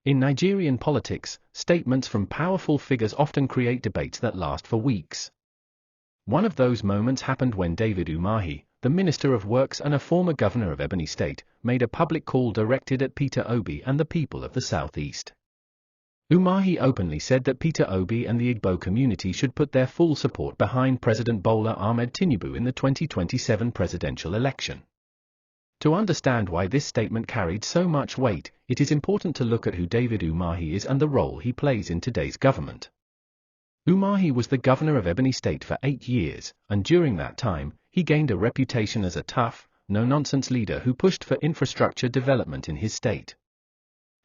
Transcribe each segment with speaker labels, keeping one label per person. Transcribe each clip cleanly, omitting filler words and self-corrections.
Speaker 1: In Nigerian politics, statements from powerful figures often create debates that last for weeks. One of those moments happened when David Umahi, the Minister of Works and a former Governor of Ebonyi State, made a public call directed at Peter Obi and the people of the southeast. Umahi openly said that Peter Obi and the Igbo community should put their full support behind President Bola Ahmed Tinubu in the 2027 presidential election. To understand why this statement carried so much weight, it is important to look at who David Umahi is and the role he plays in today's government. Umahi was the governor of Ebonyi State for 8 years, and during that time, he gained a reputation as a tough, no-nonsense leader who pushed for infrastructure development in his state.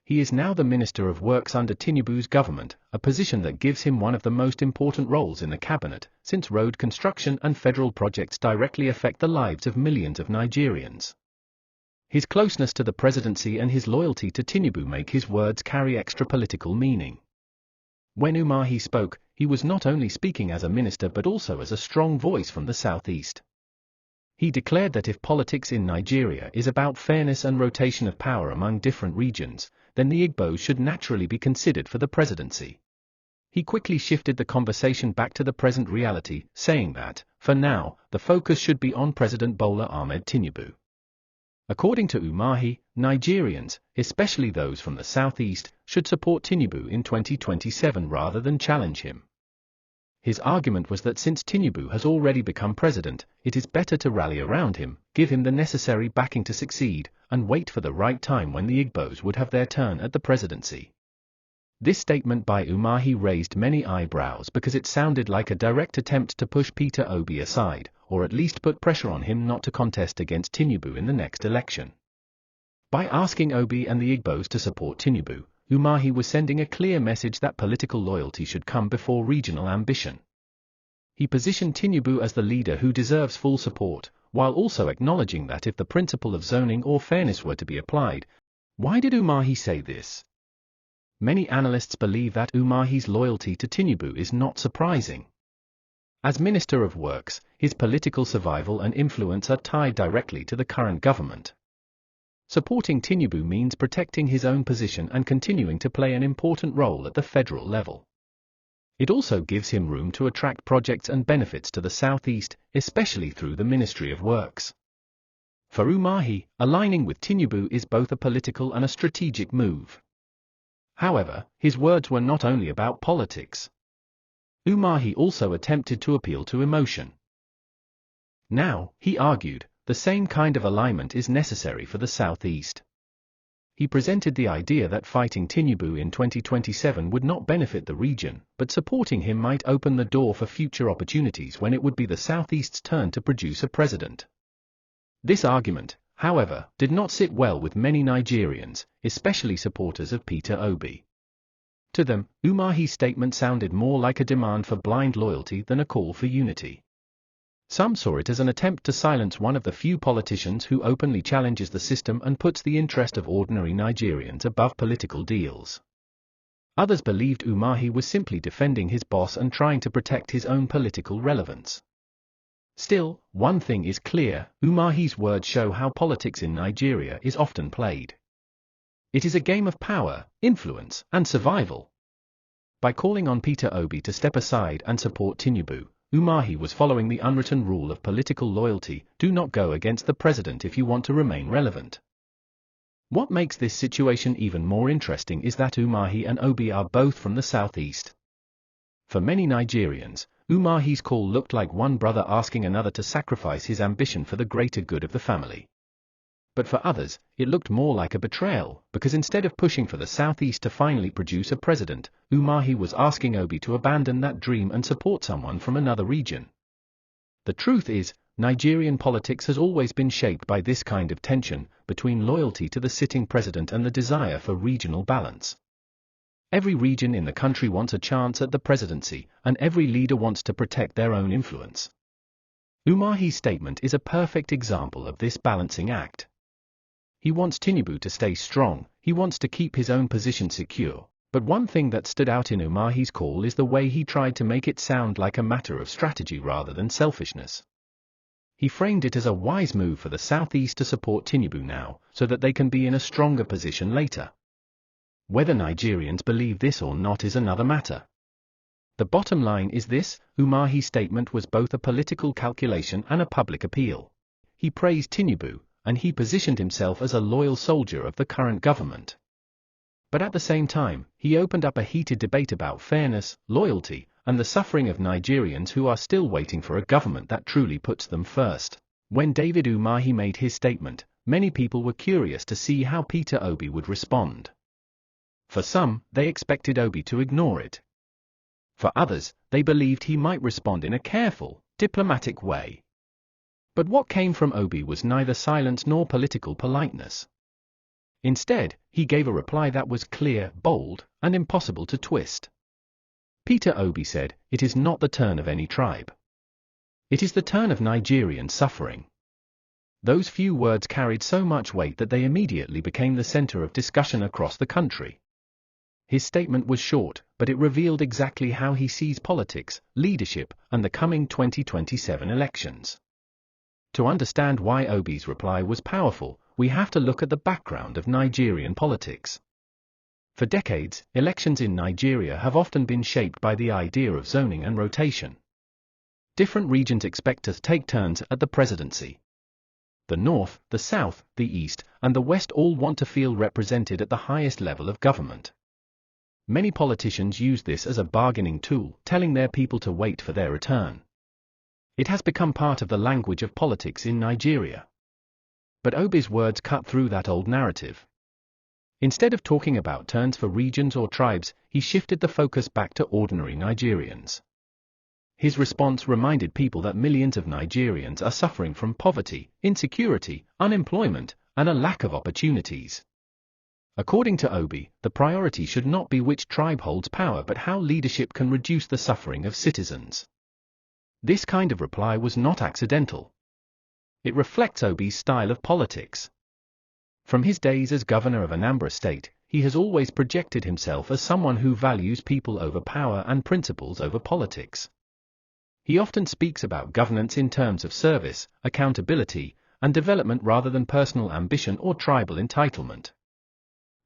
Speaker 1: He is now the Minister of Works under Tinubu's government, a position that gives him one of the most important roles in the cabinet, since road construction and federal projects directly affect the lives of millions of Nigerians. His closeness to the presidency and his loyalty to Tinubu make his words carry extra political meaning. When Umahi spoke, he was not only speaking as a minister but also as a strong voice from the southeast. He declared that if politics in Nigeria is about fairness and rotation of power among different regions, then the Igbos should naturally be considered for the presidency. He quickly shifted the conversation back to the present reality, saying that, for now, the focus should be on President Bola Ahmed Tinubu. According to Umahi, Nigerians, especially those from the southeast, should support Tinubu in 2027 rather than challenge him. His argument was that since Tinubu has already become president, it is better to rally around him, give him the necessary backing to succeed, and wait for the right time when the Igbos would have their turn at the presidency. This statement by Umahi raised many eyebrows because it sounded like a direct attempt to push Peter Obi aside, or at least put pressure on him not to contest against Tinubu in the next election. By asking Obi and the Igbos to support Tinubu, Umahi was sending a clear message that political loyalty should come before regional ambition. He positioned Tinubu as the leader who deserves full support, while also acknowledging that if the principle of zoning or fairness were to be applied. Why did Umahi say this? Many analysts believe that Umahi's loyalty to Tinubu is not surprising. As Minister of Works, his political survival and influence are tied directly to the current government. Supporting Tinubu means protecting his own position and continuing to play an important role at the federal level. It also gives him room to attract projects and benefits to the southeast, especially through the Ministry of Works. For Umahi, aligning with Tinubu is both a political and a strategic move. However, his words were not only about politics. Umahi also attempted to appeal to emotion. Now, he argued, the same kind of alignment is necessary for the southeast. He presented the idea that fighting Tinubu in 2027 would not benefit the region, but supporting him might open the door for future opportunities when it would be the southeast's turn to produce a president. This argument, however, did not sit well with many Nigerians, especially supporters of Peter Obi. To them, Umahi's statement sounded more like a demand for blind loyalty than a call for unity. Some saw it as an attempt to silence one of the few politicians who openly challenges the system and puts the interest of ordinary Nigerians above political deals. Others believed Umahi was simply defending his boss and trying to protect his own political relevance. Still, one thing is clear, Umahi's words show how politics in Nigeria is often played. It is a game of power, influence, and survival. By calling on Peter Obi to step aside and support Tinubu, Umahi was following the unwritten rule of political loyalty: do not go against the president if you want to remain relevant. What makes this situation even more interesting is that Umahi and Obi are both from the southeast. For many Nigerians, Umahi's call looked like one brother asking another to sacrifice his ambition for the greater good of the family. But for others, it looked more like a betrayal, because instead of pushing for the southeast to finally produce a president, Umahi was asking Obi to abandon that dream and support someone from another region. The truth is, Nigerian politics has always been shaped by this kind of tension between loyalty to the sitting president and the desire for regional balance. Every region in the country wants a chance at the presidency, and every leader wants to protect their own influence. Umahi's statement is a perfect example of this balancing act. He wants Tinubu to stay strong, he wants to keep his own position secure, but one thing that stood out in Umahi's call is the way he tried to make it sound like a matter of strategy rather than selfishness. He framed it as a wise move for the southeast to support Tinubu now, so that they can be in a stronger position later. Whether Nigerians believe this or not is another matter. The bottom line is this: Umahi's statement was both a political calculation and a public appeal. He praised Tinubu, and he positioned himself as a loyal soldier of the current government. But at the same time, he opened up a heated debate about fairness, loyalty, and the suffering of Nigerians who are still waiting for a government that truly puts them first. When David Umahi made his statement, many people were curious to see how Peter Obi would respond. For some, they expected Obi to ignore it. For others, they believed he might respond in a careful, diplomatic way. But what came from Obi was neither silence nor political politeness. Instead, he gave a reply that was clear, bold, and impossible to twist. Peter Obi said, "It is not the turn of any tribe. It is the turn of Nigerian suffering." Those few words carried so much weight that they immediately became the center of discussion across the country. His statement was short, but it revealed exactly how he sees politics, leadership, and the coming 2027 elections. To understand why Obi's reply was powerful, we have to look at the background of Nigerian politics. For decades, elections in Nigeria have often been shaped by the idea of zoning and rotation. Different regions expect to take turns at the presidency. The North, the South, the East, and the West all want to feel represented at the highest level of government. Many politicians use this as a bargaining tool, telling their people to wait for their return. It has become part of the language of politics in Nigeria. But Obi's words cut through that old narrative. Instead of talking about turns for regions or tribes, he shifted the focus back to ordinary Nigerians. His response reminded people that millions of Nigerians are suffering from poverty, insecurity, unemployment, and a lack of opportunities. According to Obi, the priority should not be which tribe holds power but how leadership can reduce the suffering of citizens. This kind of reply was not accidental. It reflects Obi's style of politics. From his days as governor of Anambra State, he has always projected himself as someone who values people over power and principles over politics. He often speaks about governance in terms of service, accountability, and development rather than personal ambition or tribal entitlement.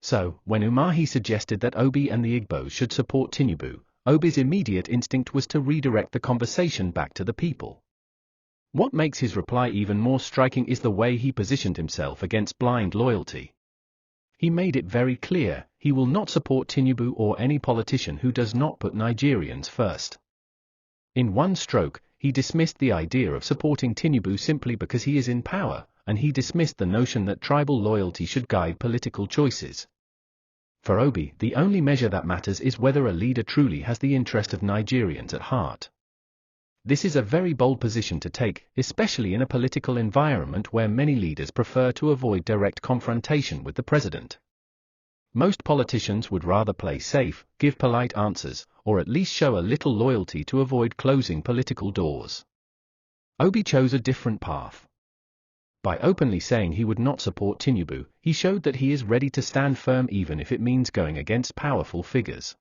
Speaker 1: So, when Umahi suggested that Obi and the Igbos should support Tinubu, Obi's immediate instinct was to redirect the conversation back to the people. What makes his reply even more striking is the way he positioned himself against blind loyalty. He made it very clear, he will not support Tinubu or any politician who does not put Nigerians first. In one stroke, he dismissed the idea of supporting Tinubu simply because he is in power, and he dismissed the notion that tribal loyalty should guide political choices. For Obi, the only measure that matters is whether a leader truly has the interest of Nigerians at heart. This is a very bold position to take, especially in a political environment where many leaders prefer to avoid direct confrontation with the president. Most politicians would rather play safe, give polite answers, or at least show a little loyalty to avoid closing political doors. Obi chose a different path. By openly saying he would not support Tinubu, he showed that he is ready to stand firm even if it means going against powerful figures.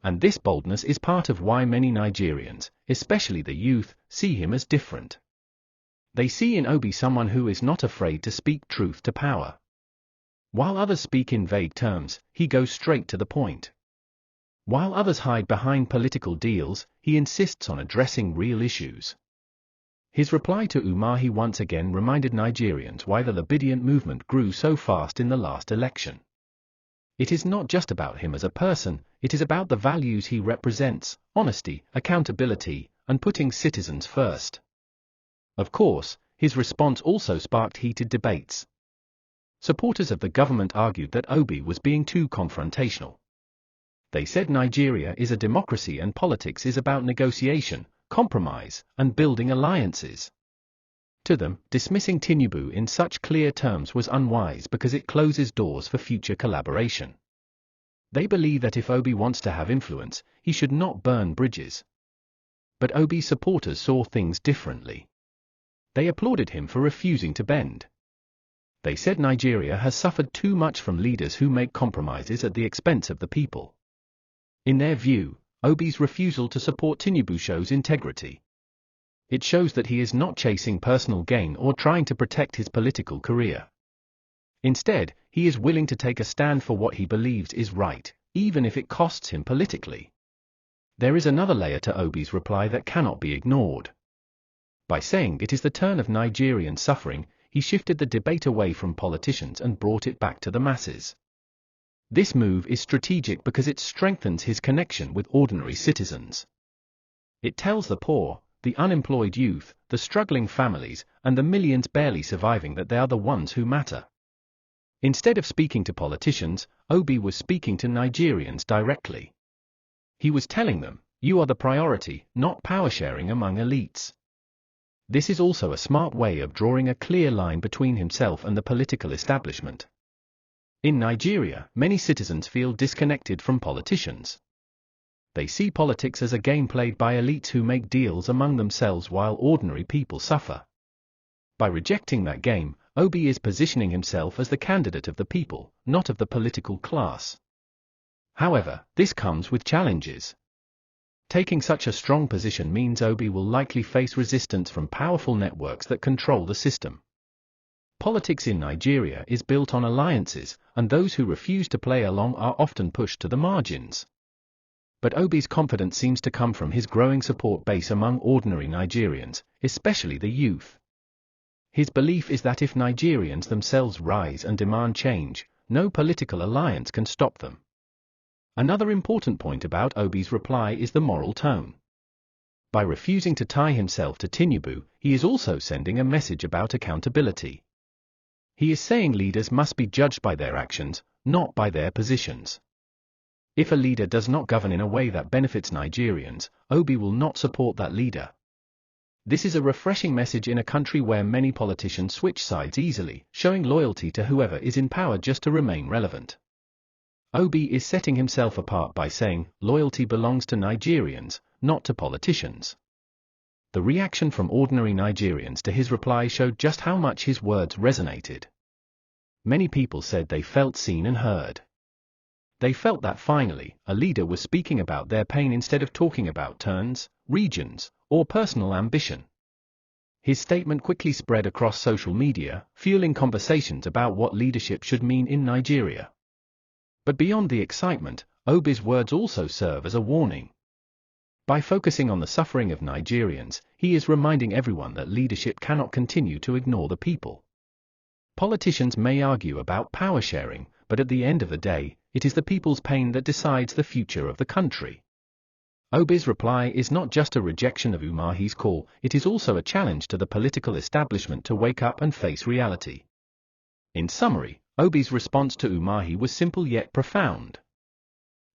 Speaker 1: And this boldness is part of why many Nigerians, especially the youth, see him as different. They see in Obi someone who is not afraid to speak truth to power. While others speak in vague terms, he goes straight to the point. While others hide behind political deals, he insists on addressing real issues. His reply to Umahi once again reminded Nigerians why the Obidient movement grew so fast in the last election. It is not just about him as a person, it is about the values he represents: honesty, accountability, and putting citizens first. Of course, his response also sparked heated debates. Supporters of the government argued that Obi was being too confrontational. They said Nigeria is a democracy and politics is about negotiation, compromise, and building alliances. To them, dismissing Tinubu in such clear terms was unwise because it closes doors for future collaboration. They believe that if Obi wants to have influence, he should not burn bridges. But Obi's supporters saw things differently. They applauded him for refusing to bend. They said Nigeria has suffered too much from leaders who make compromises at the expense of the people. In their view, Obi's refusal to support Tinubu shows integrity. It shows that he is not chasing personal gain or trying to protect his political career. Instead, he is willing to take a stand for what he believes is right, even if it costs him politically. There is another layer to Obi's reply that cannot be ignored. By saying it is the turn of Nigerian suffering, he shifted the debate away from politicians and brought it back to the masses. This move is strategic because it strengthens his connection with ordinary citizens. It tells the poor, the unemployed youth, the struggling families, and the millions barely surviving that they are the ones who matter. Instead of speaking to politicians, Obi was speaking to Nigerians directly. He was telling them, you are the priority, not power sharing among elites. This is also a smart way of drawing a clear line between himself and the political establishment. In Nigeria, many citizens feel disconnected from politicians. They see politics as a game played by elites who make deals among themselves while ordinary people suffer. By rejecting that game, Obi is positioning himself as the candidate of the people, not of the political class. However, this comes with challenges. Taking such a strong position means Obi will likely face resistance from powerful networks that control the system. Politics in Nigeria is built on alliances, and those who refuse to play along are often pushed to the margins. But Obi's confidence seems to come from his growing support base among ordinary Nigerians, especially the youth. His belief is that if Nigerians themselves rise and demand change, no political alliance can stop them. Another important point about Obi's reply is the moral tone. By refusing to tie himself to Tinubu, he is also sending a message about accountability. He is saying leaders must be judged by their actions, not by their positions. If a leader does not govern in a way that benefits Nigerians, Obi will not support that leader. This is a refreshing message in a country where many politicians switch sides easily, showing loyalty to whoever is in power just to remain relevant. Obi is setting himself apart by saying, loyalty belongs to Nigerians, not to politicians. The reaction from ordinary Nigerians to his reply showed just how much his words resonated. Many people said they felt seen and heard. They felt that finally, a leader was speaking about their pain instead of talking about turns, regions, or personal ambition. His statement quickly spread across social media, fueling conversations about what leadership should mean in Nigeria. But beyond the excitement, Obi's words also serve as a warning. By focusing on the suffering of Nigerians, he is reminding everyone that leadership cannot continue to ignore the people. Politicians may argue about power sharing, but at the end of the day, it is the people's pain that decides the future of the country. Obi's reply is not just a rejection of Umahi's call, it is also a challenge to the political establishment to wake up and face reality. In summary, Obi's response to Umahi was simple yet profound.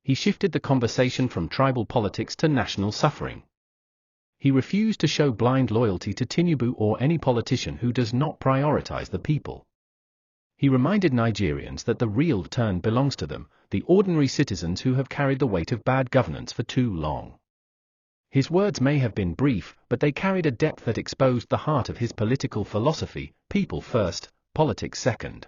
Speaker 1: He shifted the conversation from tribal politics to national suffering. He refused to show blind loyalty to Tinubu or any politician who does not prioritize the people. He reminded Nigerians that the real turn belongs to them, the ordinary citizens who have carried the weight of bad governance for too long. His words may have been brief, but they carried a depth that exposed the heart of his political philosophy: people first, politics second.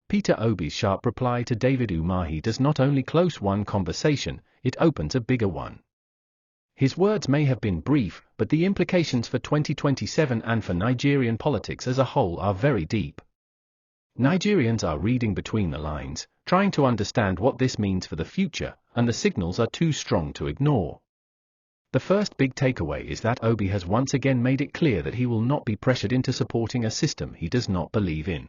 Speaker 1: Peter Obi's sharp reply to David Umahi does not only close one conversation, it opens a bigger one. His words may have been brief, but the implications for 2027 and for Nigerian politics as a whole are very deep. Nigerians are reading between the lines, trying to understand what this means for the future, and the signals are too strong to ignore. The first big takeaway is that Obi has once again made it clear that he will not be pressured into supporting a system he does not believe in.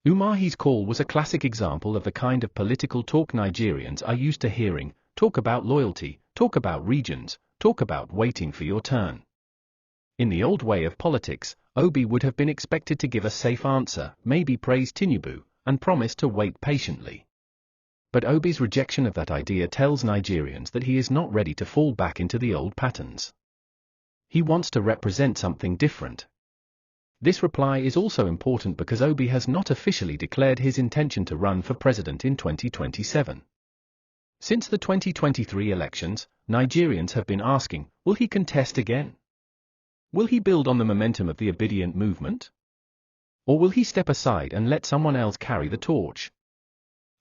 Speaker 1: Umahi's call was a classic example of the kind of political talk Nigerians are used to hearing: talk about loyalty, talk about regions, talk about waiting for your turn. In the old way of politics, Obi would have been expected to give a safe answer, maybe praise Tinubu, and promise to wait patiently. But Obi's rejection of that idea tells Nigerians that he is not ready to fall back into the old patterns. He wants to represent something different. This reply is also important because Obi has not officially declared his intention to run for president in 2027. Since the 2023 elections, Nigerians have been asking, will he contest again? Will he build on the momentum of the Obidient movement? Or will he step aside and let someone else carry the torch?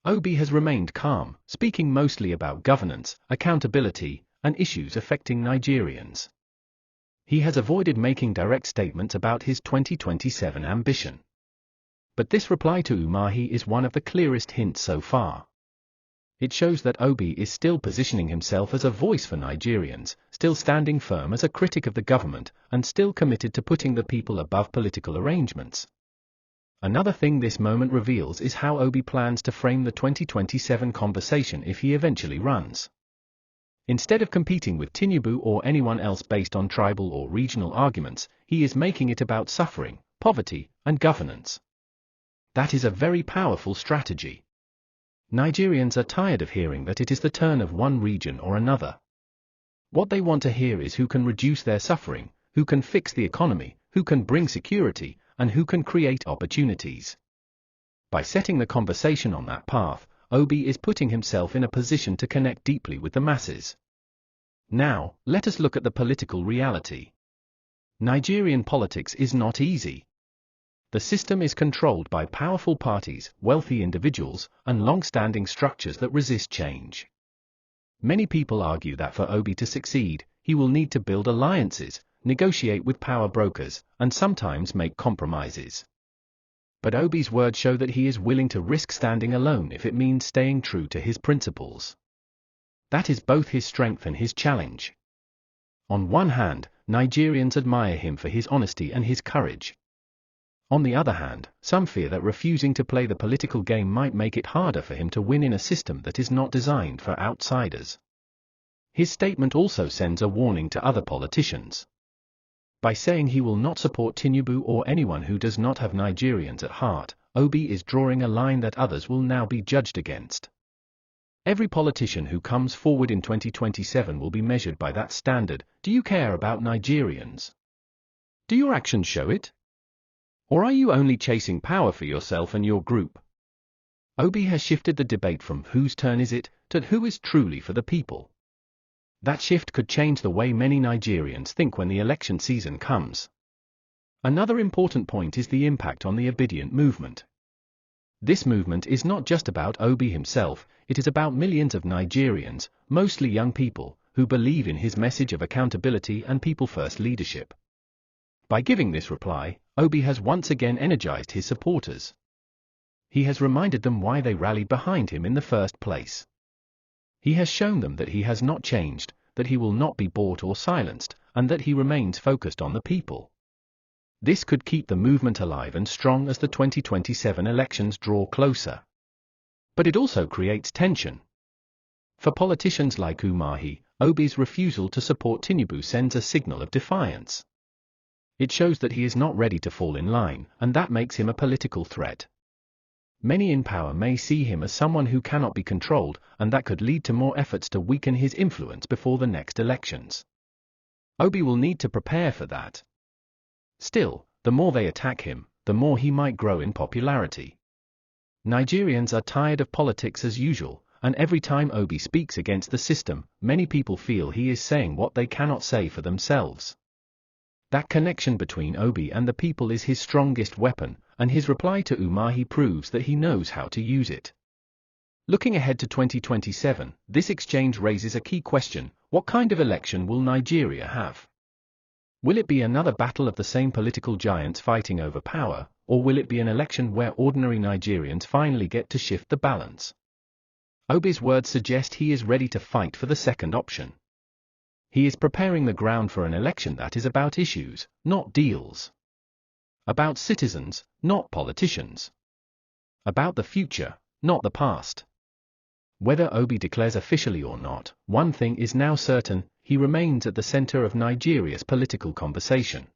Speaker 1: Obi has remained calm, speaking mostly about governance, accountability, and issues affecting Nigerians. He has avoided making direct statements about his 2027 ambition. But this reply to Umahi is one of the clearest hints so far. It shows that Obi is still positioning himself as a voice for Nigerians, still standing firm as a critic of the government, and still committed to putting the people above political arrangements. Another thing this moment reveals is how Obi plans to frame the 2027 conversation if he eventually runs. Instead of competing with Tinubu or anyone else based on tribal or regional arguments, he is making it about suffering, poverty, and governance. That is a very powerful strategy. Nigerians are tired of hearing that it is the turn of one region or another. What they want to hear is who can reduce their suffering, who can fix the economy, who can bring security, and who can create opportunities. By setting the conversation on that path, Obi is putting himself in a position to connect deeply with the masses. Now, let us look at the political reality. Nigerian politics is not easy. The system is controlled by powerful parties, wealthy individuals, and long-standing structures that resist change. Many people argue that for Obi to succeed, he will need to build alliances, negotiate with power brokers, and sometimes make compromises. But Obi's words show that he is willing to risk standing alone if it means staying true to his principles. That is both his strength and his challenge. On one hand, Nigerians admire him for his honesty and his courage. On the other hand, some fear that refusing to play the political game might make it harder for him to win in a system that is not designed for outsiders. His statement also sends a warning to other politicians. By saying he will not support Tinubu or anyone who does not have Nigerians at heart, Obi is drawing a line that others will now be judged against. Every politician who comes forward in 2027 will be measured by that standard. Do you care about Nigerians? Do your actions show it? Or are you only chasing power for yourself and your group? Obi has shifted the debate from whose turn is it to who is truly for the people. That shift could change the way many Nigerians think when the election season comes. Another important point is the impact on the Obidient movement. This movement is not just about Obi himself, it is about millions of Nigerians, mostly young people, who believe in his message of accountability and people-first leadership. By giving this reply, Obi has once again energized his supporters. He has reminded them why they rallied behind him in the first place. He has shown them that he has not changed, that he will not be bought or silenced, and that he remains focused on the people. This could keep the movement alive and strong as the 2027 elections draw closer. But it also creates tension. For politicians like Umahi, Obi's refusal to support Tinubu sends a signal of defiance. It shows that he is not ready to fall in line, and that makes him a political threat. Many in power may see him as someone who cannot be controlled, and that could lead to more efforts to weaken his influence before the next elections. Obi will need to prepare for that. Still, the more they attack him, the more he might grow in popularity. Nigerians are tired of politics as usual, and every time Obi speaks against the system, many people feel he is saying what they cannot say for themselves. That connection between Obi and the people is his strongest weapon, and his reply to Umahi proves that he knows how to use it. Looking ahead to 2027, this exchange raises a key question: what kind of election will Nigeria have? Will it be another battle of the same political giants fighting over power, or will it be an election where ordinary Nigerians finally get to shift the balance? Obi's words suggest he is ready to fight for the second option. He is preparing the ground for an election that is about issues, not deals. About citizens, not politicians. About the future, not the past. Whether Obi declares officially or not, one thing is now certain: he remains at the center of Nigeria's political conversation.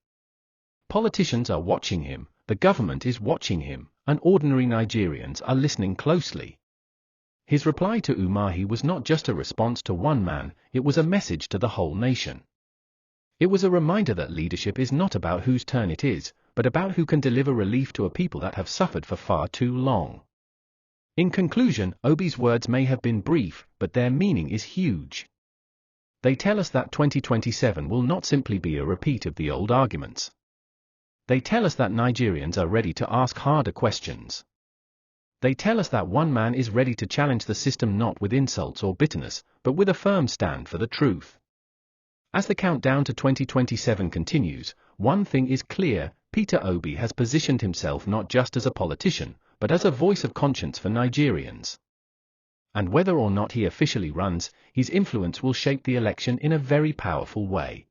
Speaker 1: Politicians are watching him, the government is watching him, and ordinary Nigerians are listening closely. His reply to Umahi was not just a response to one man, it was a message to the whole nation. It was a reminder that leadership is not about whose turn it is, but about who can deliver relief to a people that have suffered for far too long. In conclusion, Obi's words may have been brief, but their meaning is huge. They tell us that 2027 will not simply be a repeat of the old arguments. They tell us that Nigerians are ready to ask harder questions. They tell us that one man is ready to challenge the system not with insults or bitterness, but with a firm stand for the truth. As the countdown to 2027 continues, one thing is clear: Peter Obi has positioned himself not just as a politician, but as a voice of conscience for Nigerians. And whether or not he officially runs, his influence will shape the election in a very powerful way.